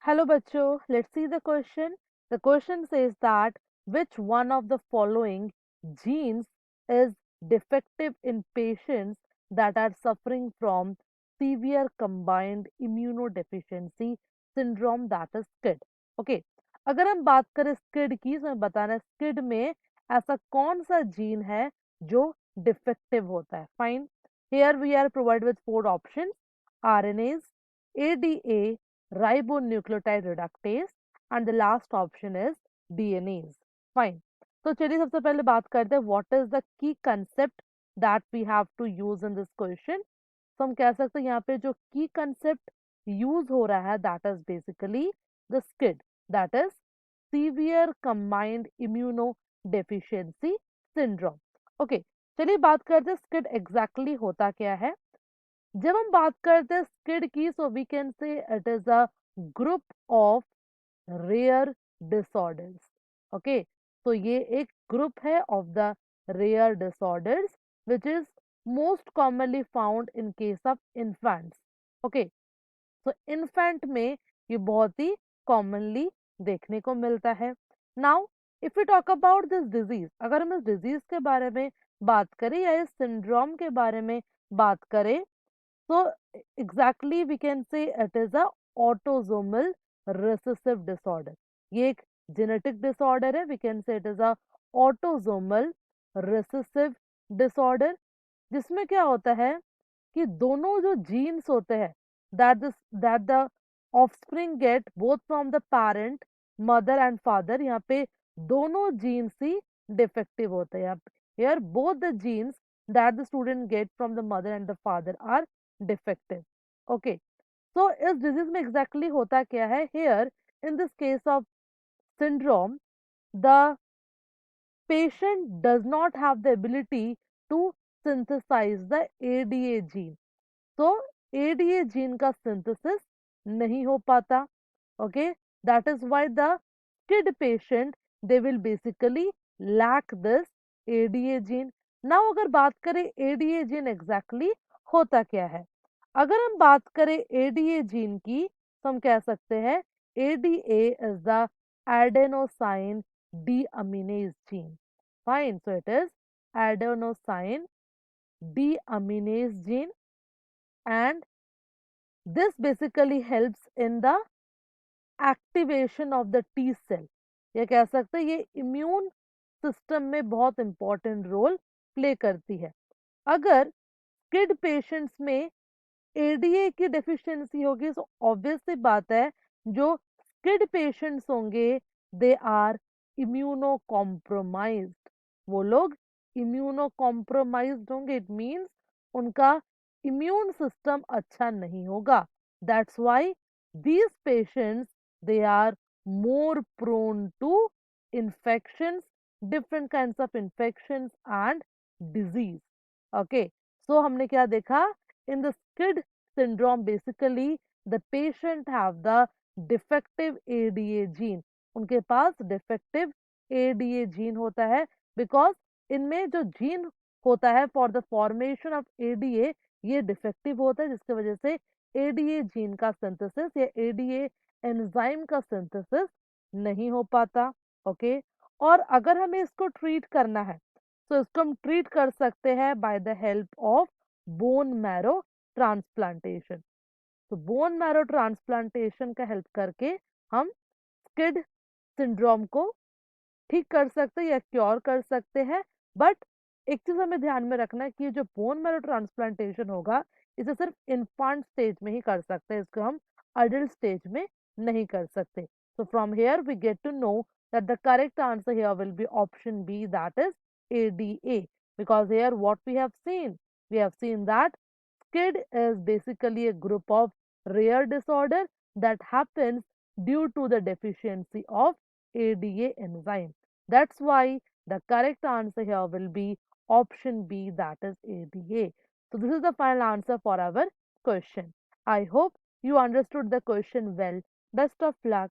Hello bachcho, let's see the question. The question says that which one of the following genes is defective in patients that are suffering from severe combined immunodeficiency syndrome, that is SCID. Okay, अगर हम बात करें SCID की तो हमें बताना है SCID में ऐसा कौन सा जीन है जो डिफेक्टिव होता है. Fine, here we are provided with four options: RNAs, ADA, ribonucleotide reductase, and the last option is DNAs. Fine. तो चलिए सबसे पहले बात करते हैं what is the key concept that we have to use in this question. तो हम कह सकते हैं यहाँ पे जो key concept use हो रहा है that is basically the SCID, that is severe combined immunodeficiency syndrome. Okay, चलिए बात करते हैं SCID exactly होता क्या है. जब हम बात करते हैं स्किड की so we can say it is a group of rare disorders. Okay, तो ये एक ग्रुप है of the rare disorders which is most commonly found in case of infants. Okay, तो इन्फेंट में ये बहुत ही कॉमनली देखने को मिलता है. Now if you talk about this disease, अगर हम इस डिजीज के बारे में बात करें या इस सिंड्रोम के बारे में बात करें, so exactly we can say it is a autosomal recessive disorder. ये एक genetic disorder है. We can say it is a autosomal recessive disorder, जिसमें क्या होता है कि दोनों जो जीन्स होते हैं that the offspring get both from the parent, mother and father, यहाँ पे दोनों जीन्स ही डिफेक्टिव होते हैं. here both the genes that the student get from the mother and the father are defective. Okay, so इस disease में exactly होता क्या है? Here in this case of syndrome, the patient does not have the ability to synthesize the ADA gene. So ADA gene का synthesis नहीं हो पाता. Okay, that is why the kid patient they will basically lack this ADA gene. Now अगर बात करें ADA gene exactly होता क्या है, अगर हम बात करें ADA gene की तो हम कह सकते हैं ADA is the adenosine deaminase gene. Fine, so it is adenosine deaminase gene, and this basically helps in the activation of the T cell. ये कह सकते हैं ये इम्यून सिस्टम में बहुत इंपॉर्टेंट रोल प्ले करती है. अगर किड पेशेंट्स में एडीए की डेफिशिएंसी होगी तो ऑब्वियस सी बात है जो किड पेशेंट्स होंगे दे आर इम्यूनो कॉम्प्रोमाइज्ड. वो लोग इम्यूनो कॉम्प्रोमाइज्ड होंगे. इट मींस उनका इम्यून सिस्टम अच्छा नहीं होगा. That's why these patients they are more prone to infections, different kinds of infections and disease. Okay, so हमने क्या देखा in the SCID syndrome, basically the patient have the defective ADA gene. उनके पास defective ADA gene होता है because इनमें जो gene होता है for the formation of ADA ये defective होता है, जिसकी वजह से एडीए जीन का सिंथेसिस या एडीए एंजाइम का सिंथेसिस नहीं हो पाता. ओके, और अगर हमें इसको ट्रीट करना है तो इसको हम ट्रीट कर सकते हैं by the help of bone marrow transplantation. तो बोन मैरो ट्रांसप्लांटेशन का हेल्प करके हम स्किड सिंड्रोम को ठीक कर सकते हैं या क्योर कर सकते हैं. बट एक चीज हमें ध्यान में रखना है कि जो बोन मैरो ट्रांसप्लांटेशन होगा इसे सिर्फ इन्फेंट स्टेज में ही कर सकते हैं, इसको हम अडल्ट स्टेज में नहीं कर सकते. so from here we get to know that the correct answer here will be option B, that is ADA, because here what we have seen that SCID is basically a group of rare disorder that happens due to the deficiency of ADA enzyme. That's why the correct answer here will be option B, that is ADA. So this is the final answer for our question. I hope you understood the question well. Best of luck.